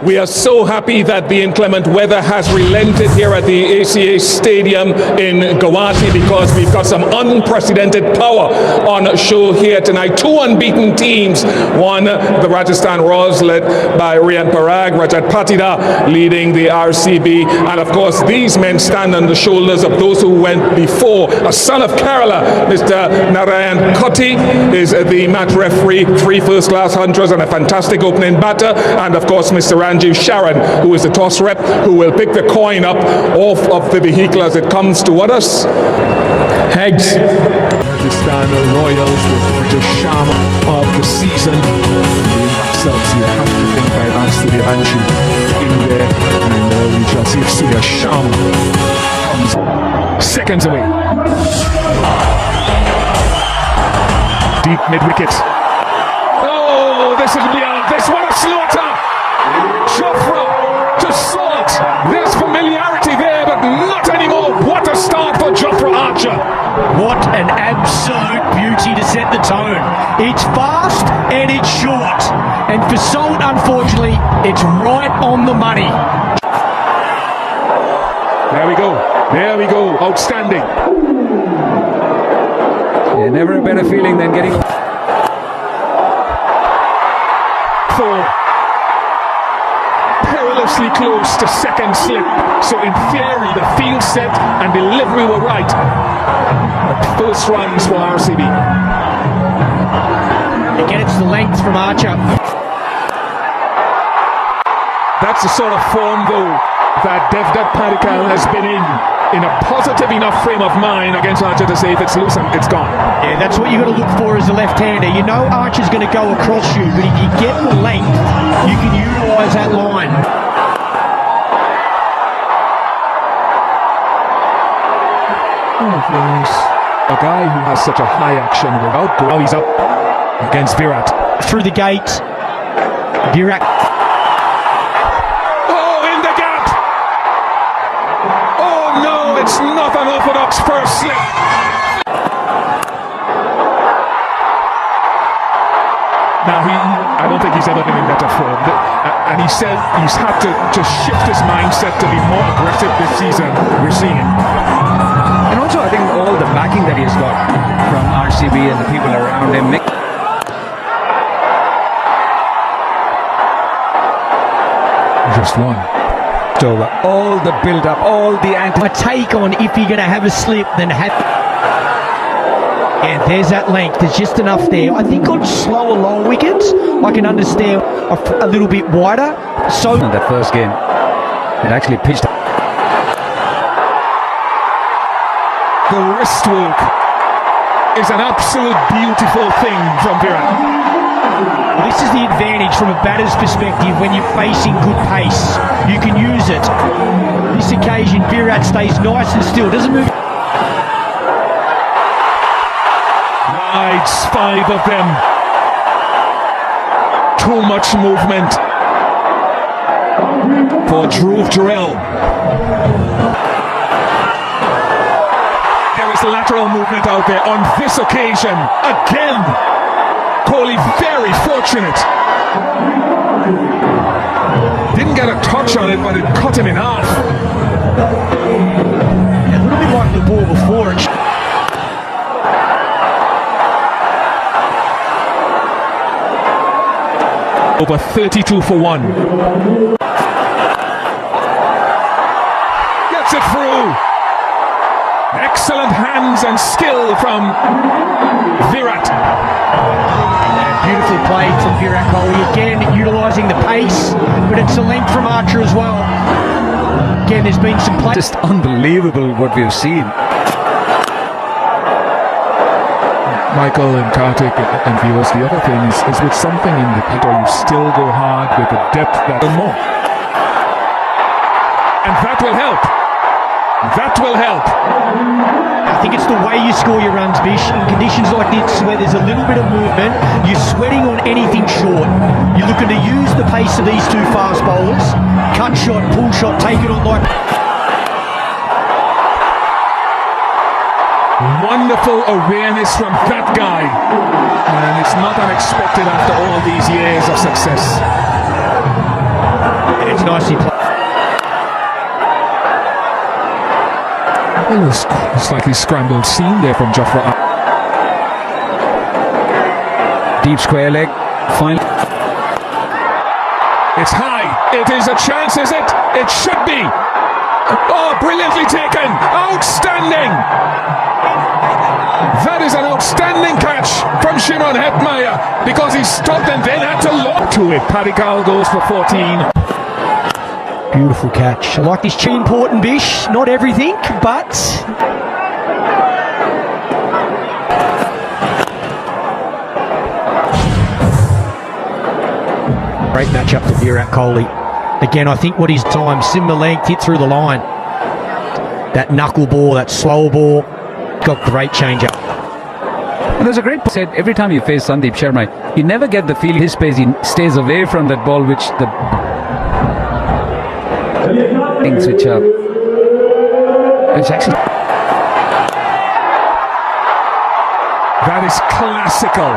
We are so happy that the inclement weather has relented here at the ACA Stadium in Guwahati, because we've got some unprecedented power on show here tonight. Two unbeaten teams. One, the Rajasthan Royals, led by Rian Parag, Rajat Patida leading the RCB. And of course, these men stand on the shoulders of those who went before. A son of Kerala, Mr. Narayan Kotti, is the match referee. 3 first-class hunters and a fantastic opening batter. And of course, Mr. Ranjiv Sharan, who is the toss rep, who will pick the coin up off of the vehicle as it comes toward us. Heads. Rajasthan Royals with the charm of the season. Themselves, you have to think by RCB Anju in there, and we shall see if Surya Sharma comes seconds away. Deep mid-wicket. Oh, this is beyond this. What a slaughter! Jofra to Salt. There's familiarity there, but not anymore. What a start for Jofra Archer. What an absolute beauty to set the tone. It's fast and it's short. And for Salt, unfortunately, it's right on the money. There we go. There we go. Outstanding. Yeah, never a better feeling than getting... Perilously close to second slip. So in theory, the field set and delivery were right. But first runs for RCB. Again, it's the length from Archer. That's the sort of form, though, that Devdutt Padikkal has been in a positive enough frame of mind against Archer to say if it's loose and it's gone. Yeah, that's what you've got to look for as a left-hander. You know Archer's going to go across you, but if you get the length, you can utilise that line. A guy who has such a high action without goal. Now he's up against Virat. Through the gate, Virat. Oh, in the gap! Oh no, it's not an orthodox first slip. Now I don't think he's ever been in better form. And he said he's had to shift his mindset to be more aggressive this season. We're seeing it. And also, I think all the backing that he's got from RCB and the people around him. Just one. Over all the build-up, all the A take on if you're going to have a slip, then have... And there's that length. There's just enough there. I think on slower long wickets, I can understand a little bit wider. So in that first game, it actually pitched. The wrist work is an absolute beautiful thing from Virat. This is the advantage from a batter's perspective when you're facing good pace. You can use it. This occasion, Virat stays nice and still, doesn't move. Rides 5 of them. Too much movement for Dhruv Jurel. There is lateral movement out there on this occasion. Again, Kohli very fortunate. Didn't get a touch on it, but it cut him in half. A little bit like the ball before it. Over 32 for 1. Gets it through. Excellent hands and skill from Virat. Beautiful play from Virat Kohli. Again, utilising the pace, but it's a length from Archer as well. Again, there's been some play. Just unbelievable what we've seen. Michael and Kartik and viewers, the other thing is with something in the pit, or you still go hard with the depth that more. And that will help. That will help. I think it's the way you score your runs, Bish. In conditions like this where there's a little bit of movement, you're sweating on anything short. You're looking to use the pace of these two fast bowlers. Cut shot, pull shot, take it on like... Wonderful awareness from that guy. And it's not unexpected after all these years of success. That's nicely played. Well, it's a slightly scrambled scene there from Jofra. Deep square leg. Final. It's high. It is a chance, is it? It should be. Oh, brilliantly taken. Outstanding. That is an outstanding catch from Shimon Hetmeyer because he stopped and then had to look to it. Paddy Carl goes for 14. Beautiful catch. I like this chin. Important, Bish. Not everything, but... Great matchup for Virat Kohli. Again, I think what his time, similar length, hit through the line. That knuckle ball, that slow ball, got great change up. And there's a great said every time you face Sandeep Sharma, you never get the feeling his pace. He stays away from that ball, which the things which are. It's actually. That is classical.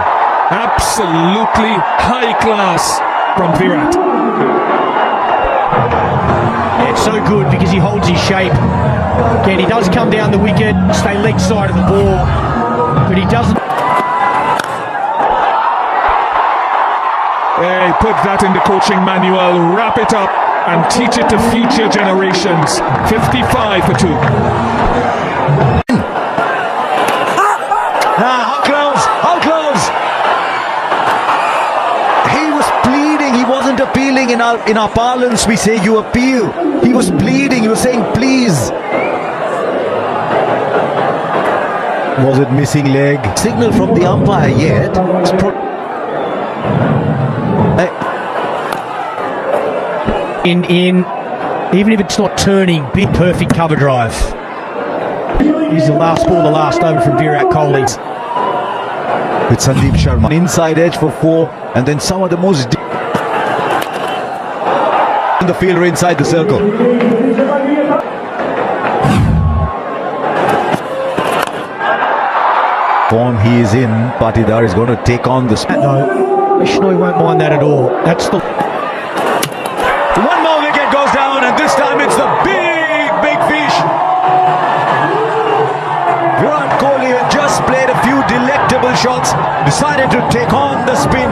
Absolutely high class from Virat. Yeah, it's so good because he holds his shape. Again, he does come down the wicket, stay leg side of the ball, but he doesn't. Hey, put that in the coaching manual, wrap it up and teach it to future generations. 55 for 2. How close? How close? He was pleading. He wasn't appealing. In our parlance, we say you appeal. He was pleading. He was saying, please. Was it missing leg? Signal from the umpire yet. Even if it's not turning, big perfect cover drive. Here's the last ball, the last over from Virat Kohli. With Sandeep Sharma. Inside edge for 4, and then some of the most the fielder inside the circle. Form he is in, Patidar is going to take on the spin. No, Bishnoi won't mind that at all. That's the... One more wicket goes down, and this time it's the big fish. Virat Kohli had just played a few delectable shots, decided to take on the spin.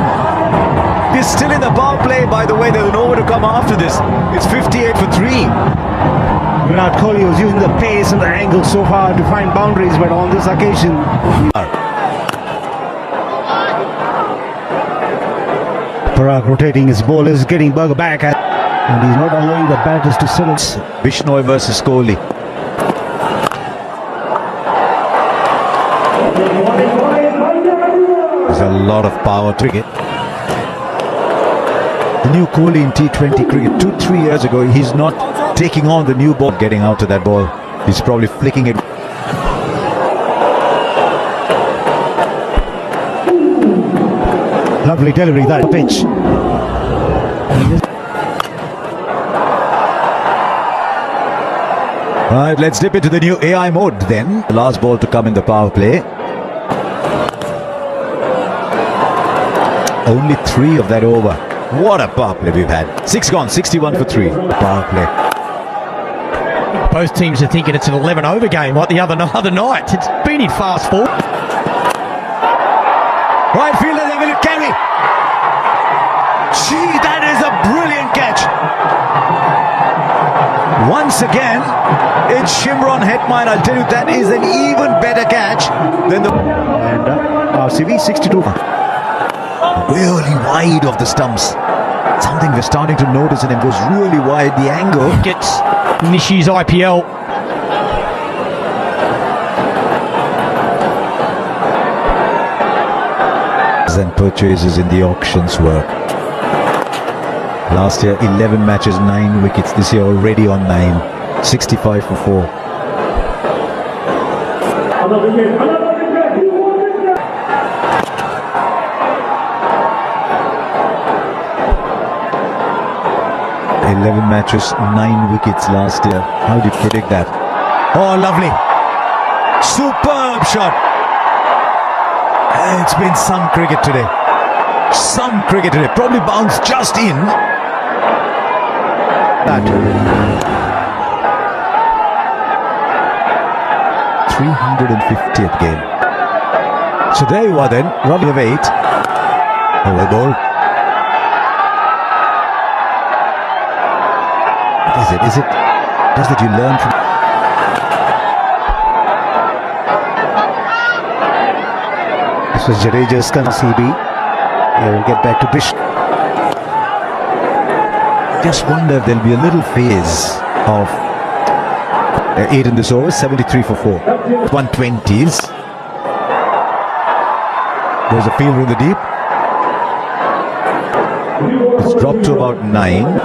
He's still in the power play, by the way. There's nowhere to come after this. It's 58 for 3. Virat Kohli was using the pace and the angle so far to find boundaries, but on this occasion... Parag rotating his bowlers, getting Burger back, and he's not allowing the batters to settle. Bishnoi versus Kohli. There's a lot of power to it. The new Kohli in T20 cricket, 2-3 years ago, he's not taking on the new ball, getting out to that ball. He's probably flicking it. Lovely delivery, that pitch. Right, let's dip into the new AI mode then. The last ball to come in the power play. Only 3 of that over. What a power play we've had. 6 gone, 61 for 3. Power play. Both teams are thinking it's an 11-over game like the other night. It's been in fast forward. Right fielder, they will carry. Gee, that is a brilliant catch. Once again, it's Shimron Hetmeyer. I'll tell you, that is an even better catch than the... And RCB 62. Really wide of the stumps. Something we're starting to notice in him, goes really wide. The angle Gets Nishi's IPL. and purchases in the auctions were. Last year 11 matches, 9 wickets. This year already on 9. 65 for 4. Matches, 9 wickets last year. How do you predict that? Oh, lovely. Superb shot. It's been some cricket today. Some cricket today. Probably bounced just in. That 350th game. So there you are then, Ravi of 8. Over ball. What is it? Is it just that you learn from... this was Jadeja's RCB. They will get back to Bish. Just wonder if there'll be a little phase of 8 in this over, 73 for 4. 120s. There's a fielder in the deep. It's dropped to about 9.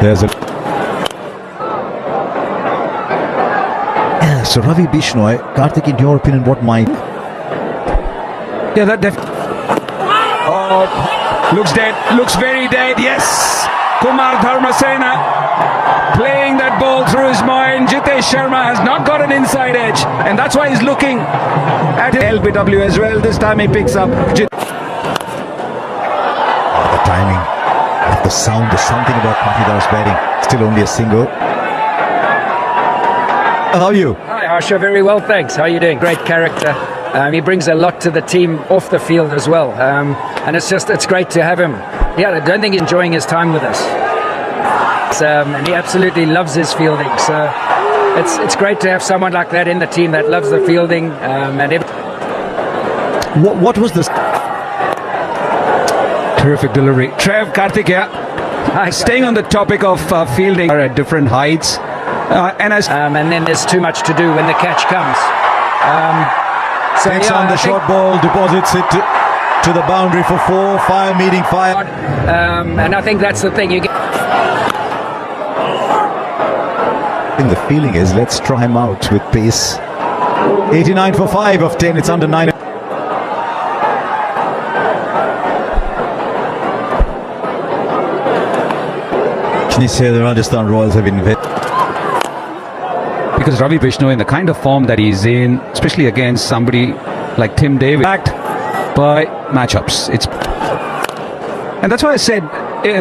There's a... Yeah, so Ravi Bishnoi, Karthik, in your opinion, what might... Yeah, that oh, looks dead, looks very dead, yes! Kumar Dharmasena playing that ball through his mind. Jitesh Sharma has not got an inside edge, and that's why he's looking at LBW as well. This time he picks up the timing of the sound. There's something about Patidar's batting. Still only a single. How are you? Hi Harsha, very well thanks. How are you doing? Great character. He brings a lot to the team off the field as well, and it's great to have him. Yeah, I don't think he's enjoying his time with us. And he absolutely loves his fielding. So it's great to have someone like that in the team that loves the fielding. What was this? terrific delivery. Trev, Karthik, yeah. Staying on the topic of fielding are at different heights. And then there's too much to do when the catch comes. Takes on the short ball, deposits it to the boundary for 4, fire meeting fire. And I think that's the thing. You get. I think the feeling is let's try him out with pace. 89 for 5 of 10. It's under 9. Here the Rajasthan Royals have been because Ravi Bishnoi, in the kind of form that he's in, especially against somebody like Tim David, backed by matchups. And that's why I said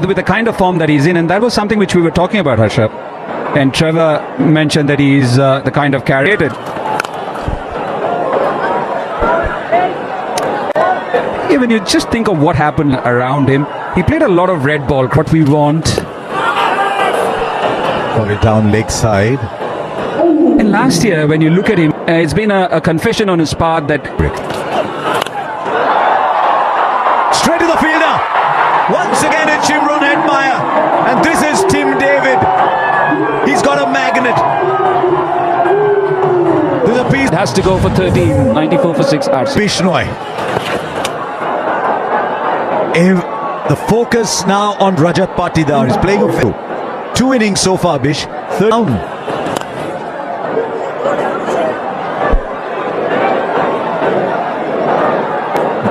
with the kind of form that he's in, and that was something which we were talking about, Harsha. And Trevor mentioned that he's the kind of character. When you just think of what happened around him, he played a lot of red ball. What we want. Got it down leg side. And last year, when you look at him, it's been a confession on his part that... Straight to the fielder. Once again it's Shimron Hetmeyer. And this is Tim David. He's got a magnet. There's a piece. Has to go for 13. 94 for 6 RCB. Bishnoi. The focus now on Rajat Patidar. He's playing a field. 2 innings so far, Bish. 3rd down.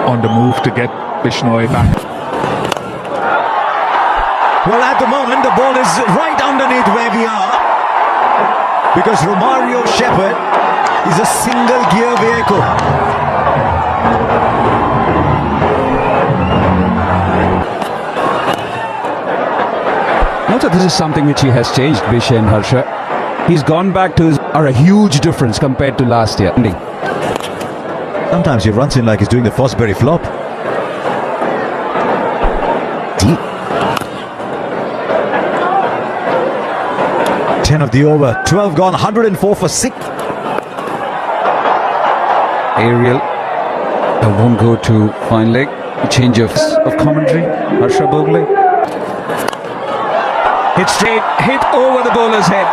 On the move to get Bishnoi back. Well, at the moment, the ball is right underneath where we are. Because Romario Shepherd is a single gear vehicle. Also, this is something which he has changed, Bish and Harsha. He's gone back to a huge difference compared to last year. Sometimes he runs in like he's doing the Fosbury flop. Deep. 10 of the over, 12 gone, 104 for 6. Aerial. I won't go to fine leg. A change of commentary. Harsha Bogle. Hit straight, hit over the bowler's head.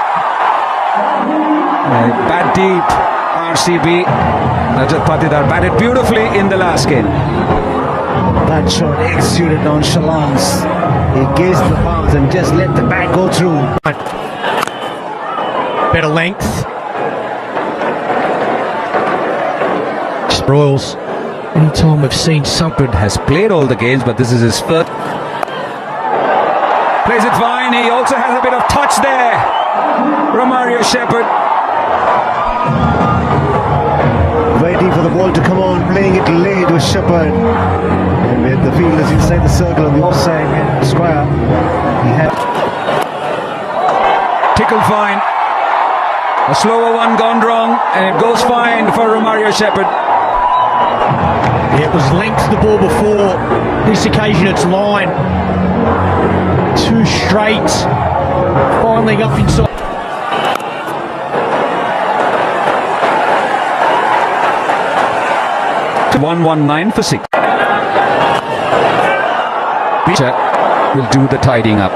Bat deep. RCB. Rajat Patidar batted beautifully in the last game. That shot exuded nonchalance. He gazed the bounce and just let the bat go through. Better length. Royals. Anytime we've seen something. Has played all the games, but this is his first. Plays it fine. He also has a bit of touch there. Romario Shepherd. Waiting for the ball to come on, playing it to Shepherd. And with the fielders inside the circle on the offside square, he had Tickle fine. A slower one gone wrong, and it goes fine for Romario Shepherd. Yeah, it was length the ball before. This occasion it's line. Two straight. Finally up inside. To 119 for 6. Pitcher will do the tidying up.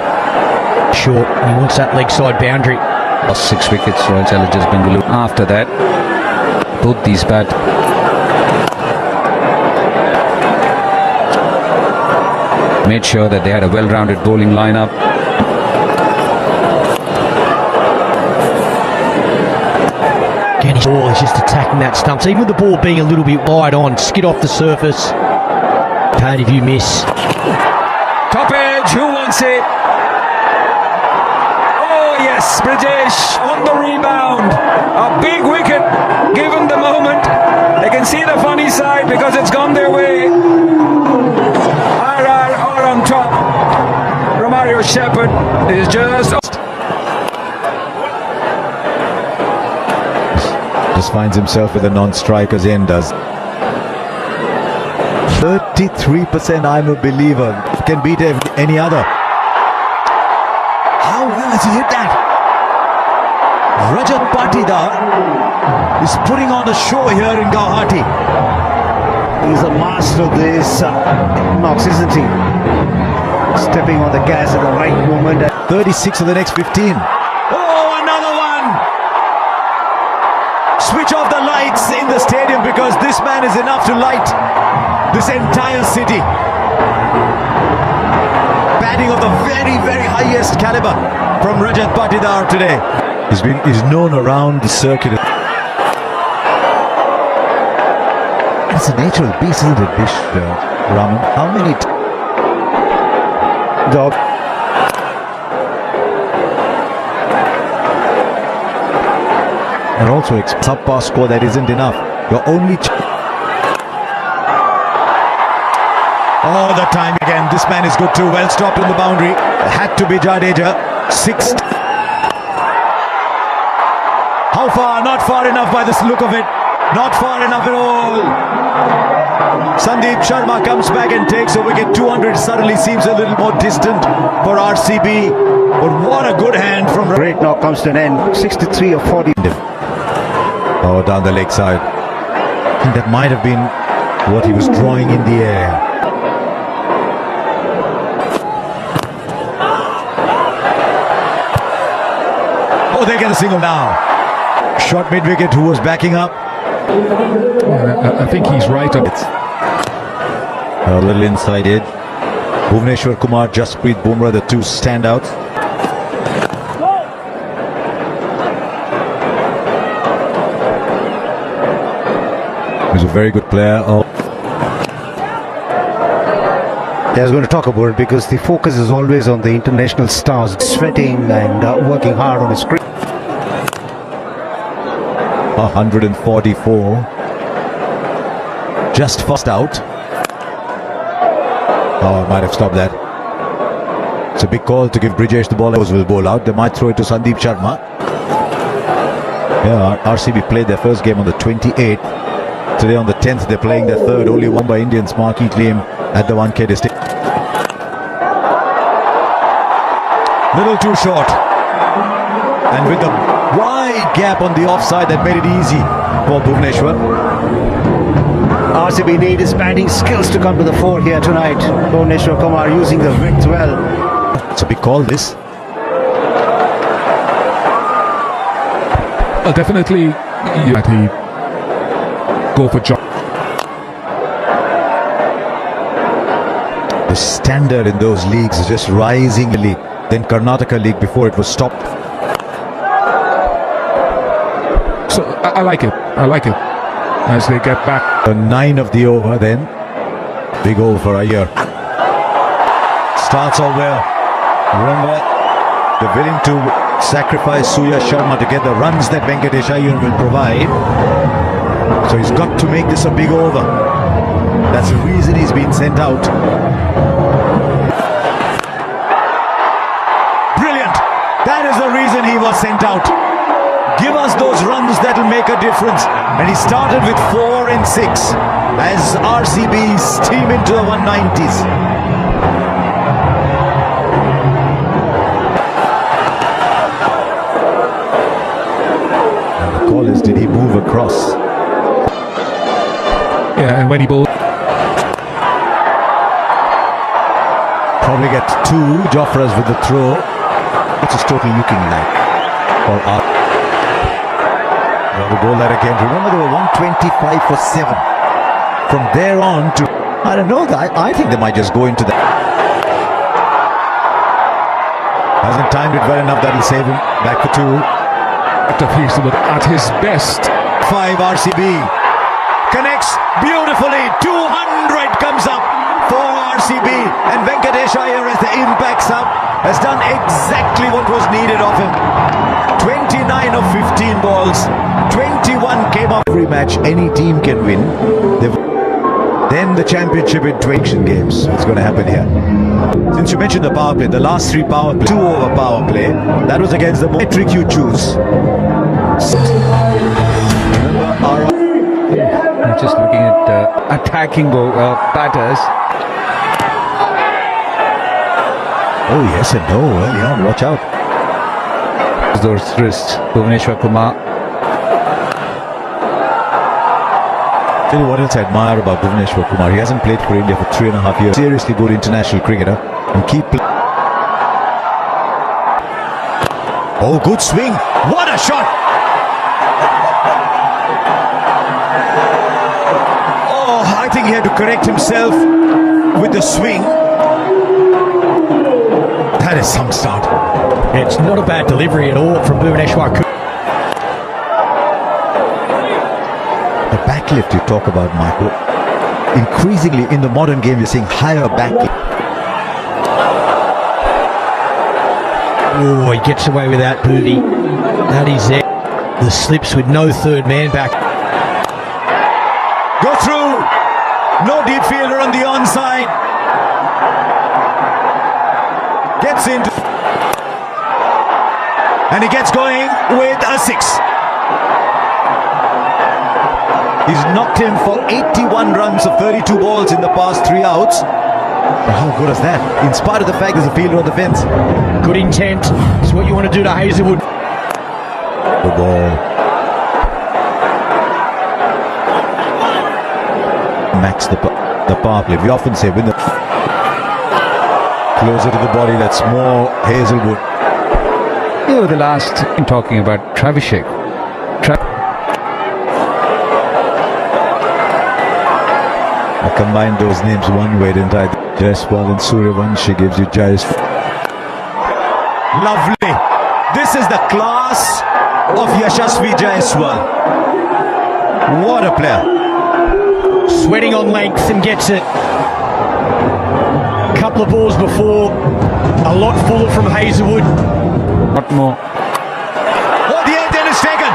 Short. He wants that leg side boundary. Lost 6 wickets, Royal Challengers Bengaluru. After that, both these bat. Made sure that they had a well-rounded bowling lineup. Again, his ball is just attacking that stumps. Even with the ball being a little bit wide on, skid off the surface. Pat, if you miss. Top edge, who wants it? Oh yes, Brijesh on the rebound. A big wicket, given the moment. They can see the funny side because it's gone their way. RR are on top. Romario Shepherd is just finds himself with a non-striker's end, does 33%. I'm a believer. Can beat any other. How well has he hit that? Rajat Patidar is putting on a show here in Guwahati. He's a master of this knocks, isn't he? Stepping on the gas at the right moment. 36 of the next 15. Oh, another one! Switch off the lights in the stadium because this man is enough to light this entire city. Batting of the very, very highest caliber from Rajat Patidar today. He's known around the circuit. It's a natural beast, isn't it, Raman? How many Job. And also a sub-pass score that isn't enough. Your only oh, the time again. This man is good too. Well stopped on the boundary. Had to be Jadeja. 6. How far? Not far enough by the look of it. Not far enough at all. Sandeep Sharma comes back and takes a wicket. 200 suddenly seems a little more distant for RCB. But what a good hand from... Great knock comes to an end. 63 or 40. Oh, down the leg side. I think that might have been what he was drawing in the air. Oh, they get a single now. Shot mid-wicket, who was backing up. I think he's right on it. A little inside edge. Bhuvneshwar Kumar, Jasprit Bumrah, the two standouts. He's a very good player. Oh. I was going to talk about it because the focus is always on the international stars sweating and working hard on his screen. 144. Just first out. Oh, might have stopped that. It's a big call to give Brijesh the ball. Those will bowl out. They might throw it to Sandeep Sharma. Yeah, RCB played their first game on the 28th. Today on the 10th, they're playing their third. Only won by Indians. Marquee claim at the 1K district. Little too short. And with the wide gap on the offside, that made it easy for Bhuvneshwar. RCB need his batting skills to come to the fore here tonight. Bhuvneshwar Kumar using the width well. It's a big call, this. Well, definitely, yeah, he go for job. The standard in those leagues is just rising. Then Karnataka League before it was stopped. So I like it. I like it. As they get back. 9 of the over then. Big over for Iyer. Starts all well. Remember, they're willing to sacrifice Suya Sharma to get the runs that Venkatesh Iyer will provide. So he's got to make this a big over. That's the reason he's been sent out. Brilliant. That is the reason he was sent out. Give us those runs that'll make a difference. And he started with 4 and 6 as RCB steam into the 190s. And the call is, did he move across? Yeah, and when he bowled, Probably get 2 Jofras with the throw. What's his total looking like? Or up. Well, we bowl that again. Remember, they were 125 for 7. From there on to, I don't know, I think they might just go into that. Hasn't timed it well enough, that'll save him. Back for 2. after Hazelwood at his best. 5 RCB. Connects beautifully. 200 comes up for RCB. And Venkatesh Iyer, as the impact sub, has done exactly what was needed of him. 29 of 15 balls. 21 came up. Every match any team can win. Then the championship in 20 games. It's going to happen here. Since you mentioned the power play, the last 3 power play, 2 over power play, that was against the metric you choose. Remember, Just looking at attacking batters. oh yes and no, early on, watch out. Those wrists, Bhuvaneshwar Kumar. Tell you what else I admire about Bhuvaneshwar Kumar. He hasn't played for India for 3.5 years. Seriously good international cricketer and keep playing. Oh, good swing. What a shot! Oh, I think he had to correct himself with the swing. That is some start. It's not a bad delivery at all from Bhuvaneshwar Kumar. The backlift you talk about, Michael. Increasingly in the modern game, you're seeing higher backlift. Oh, he gets away with that, Bhuvi. That is it. The slips with no third man back. Go through. No deep fielder on the onside. Gets into. And he gets going with a 6. He's knocked him for 81 runs of 32 balls in the past 3 outs. But how good is that? In spite of the fact there's a fielder on the fence. Good intent. It's what you want to do to Hazelwood. The ball. Max the power play. We often say when the closer to the body, that's more Hazelwood. You know, the last in talking about Travishek. I combined those names one way, didn't I? Jaiswal and Suryavanshi gives you Jaiswal. Lovely. This is the class of Yashasvi Jaiswal. What a player. Sweating on length and gets it. Couple of balls before. A lot fuller from Hazelwood. What more? Oh, the 8th is taken.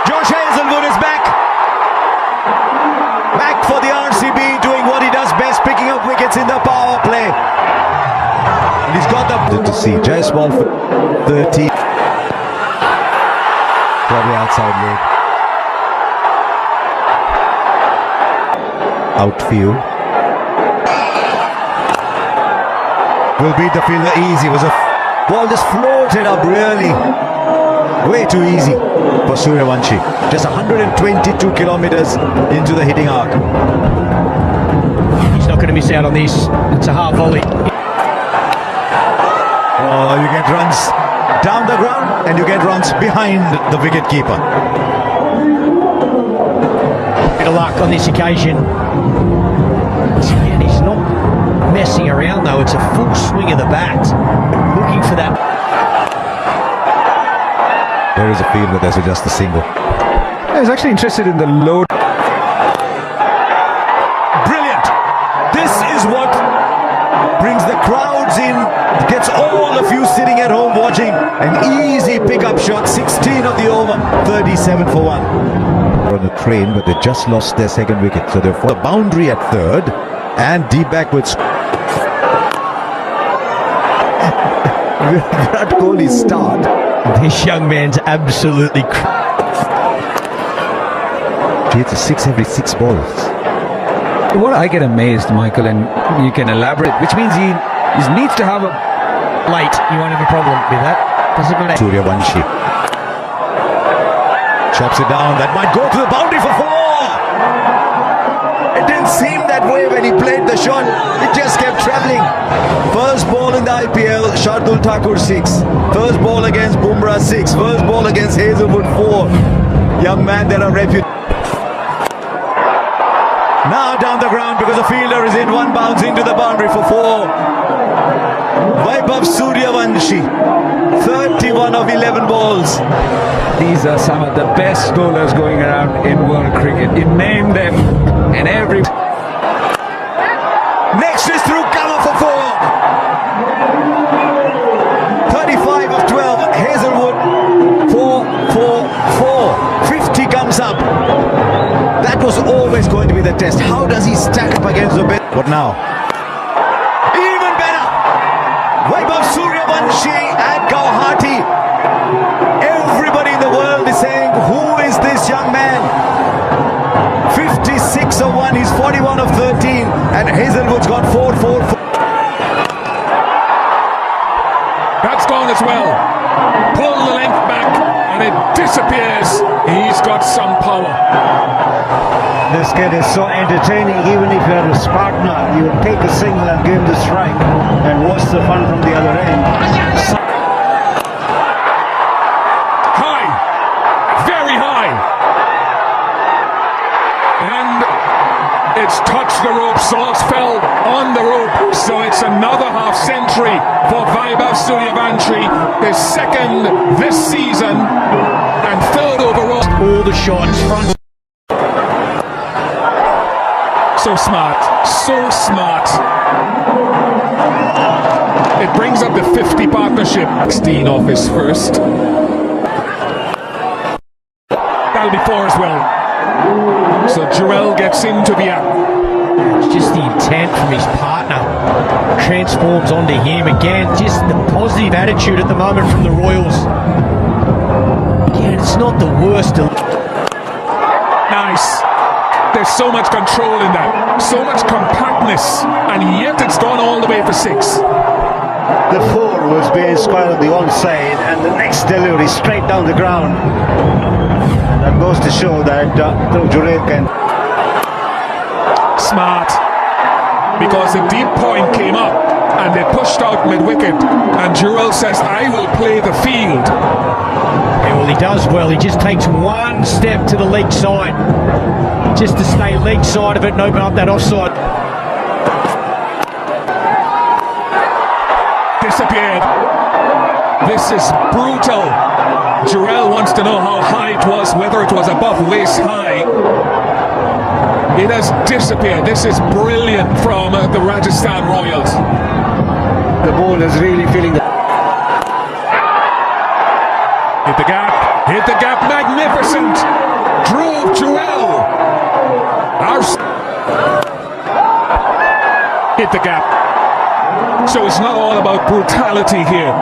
Josh Hazelwood is back. Back for the RCB, doing what he does best, picking up wickets in the power play. And he's got the... Good to see. Jaiswal for 30. Probably outside leg. Outfield. Will beat the fielder easy. Was a ball just floated up really. Way too easy for Suryavanshi. Just 122 kilometers into the hitting arc. He's not going to miss out on this. It's a half volley. Oh, you get runs down the ground and you get runs behind the wicket keeper. Bit of luck on this occasion. And he's not messing around though. It's a full swing of the bat. Looking for that. There is a field where there's just a single. I was actually interested in the load. Brilliant! This is what brings the crowds in, gets all of you sitting at home watching. An easy pickup shot, 16 of the over, 37 for 1. on a train, but they just lost their second wicket. So they're for the boundary at third and deep backwards. Virat Kohli's start. This young man's absolutely... He hits a 6 every 6 balls. What I get amazed, Michael, and you can elaborate, which means he needs to have a Late, you won't have a problem with that. Doesn't matter. Suryavanshi chops it down. That might go to the boundary for 4. It didn't seem that way when he played the shot. It just kept travelling. First ball in the IPL, Shardul Thakur 6. First ball against Bumrah 6. First ball against Hazelwood 4. Young man, there are reputation. Now down the ground because the fielder is in one bounce into the boundary for 4. Vaibhav Suryavanshi, 31 of 11 balls. These are some of the best bowlers going around in world cricket. You name them, and every... Next is through cover for 4. 35 of 12. Hazelwood 4, 4, 4. 50 comes up. That was always going to be the test. How does he stack up against the best? What now? Even better. Vaibhav Suryavanshi at Guwahati. Everybody in the world is saying, who is this young man? 56 of 1. He's 41 of 13. And Hazelwood's got 4, 4, 4. That's gone as well. Pull the length back and it disappears. He's got some power. This kid is so entertaining. Even if you're a partner, you would take a single and give him the strike and watch the fun from the other end. High, very high, and it's touched the rope. Salts fell on the rope, so it's another half century for Vaibhav Suryavanshi, his second this season and third overall. All the shots, front... So smart, so smart. It brings up the 50 partnership. 16 off his first. That'll be 4 as well. So Jurel gets into the app. It's just the intent from his partner. Transforms onto him again. Just the positive attitude at the moment from the Royals. Again, it's not the worst. Nice. There's so much control in that, so much compactness, and yet it's gone all the way for 6. The 4 was being square on the onside, and the next delivery straight down the ground. That goes to show that Jurel can... Smart, because the deep point came up and they pushed out mid-wicket, and Jurel says, I will play the field. Yeah, well, he does well. He just takes one step to the leg side, just to stay leg side of it and open up that offside. Disappeared. This is brutal. Jurel wants to know how high it was, whether it was above waist high. It has disappeared. This is brilliant from the Rajasthan Royals. The ball is really feeling the... Hit the gap, magnificent. Dhruv Jurel. Hit the gap. So it's not all about brutality here.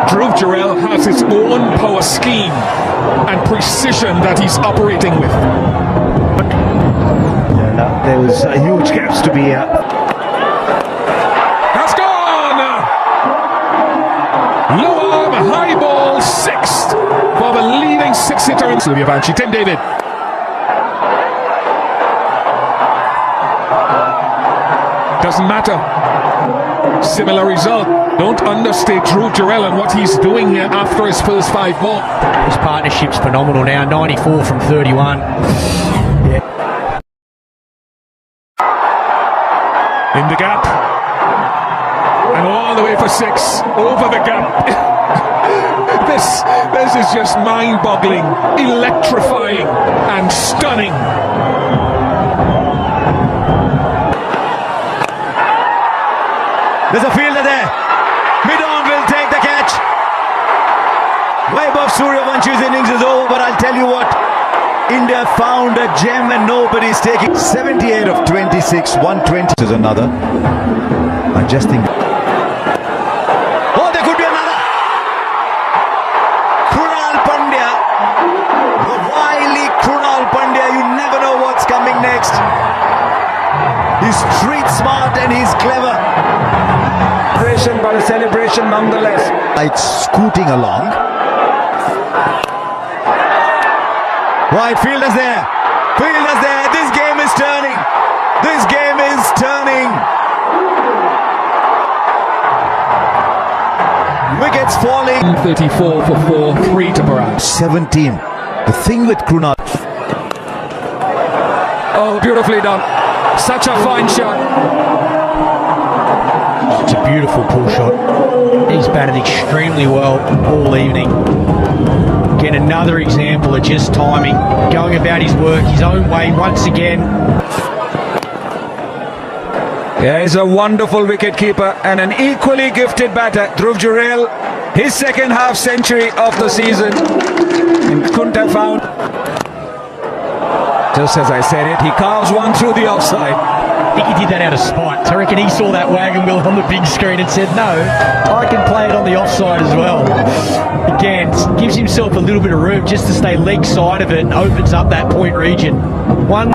Dhruv Jurel has his own power scheme and precision that he's operating with. There was huge gaps to be... That's gone! Low arm, high ball, 6th for the leading 6-hitter in Suryavanshi. Tim David. Doesn't matter. Similar result. Don't understate Dhruv Jurel and what he's doing here after his first 5 balls. His partnership's phenomenal now, 94 from 31. Yeah. In the gap. And all the way for 6. Over the gap. This is just mind-boggling, electrifying and stunning. There's a fielder there. Mid-on will take the catch. Vaibhav Suryavanshi's innings is over, but I'll tell you what, India Pandya found a gem and nobody's taking 78 of 26, 120 is another. Adjusting. Oh, there could be another. Krunal Pandya. The wily Krunal Pandya. You never know what's coming next. He's street smart and he's clever. But a celebration nonetheless. It's scooting along. Right, fielders there. Fielders there. This game is turning. This game is turning. Wickets falling. 34 for 4, 3 to Baran. 17. The thing with Krunal. Oh, beautifully done. Such a fine shot. It's a beautiful pull shot. He's batted extremely well all evening. Again, another example of just timing, going about his work his own way once again. Yeah, he's a wonderful wicket keeper and an equally gifted batter. Dhruv Jurel, his second half century of the season. And couldn't have found. Just as I said it, he carves one through the offside. I think he did that out of spite. I reckon he saw that wagon wheel on the big screen and said, no, I can play it on the offside as well. Again, gives himself a little bit of room just to stay leg side of it and opens up that point region. One.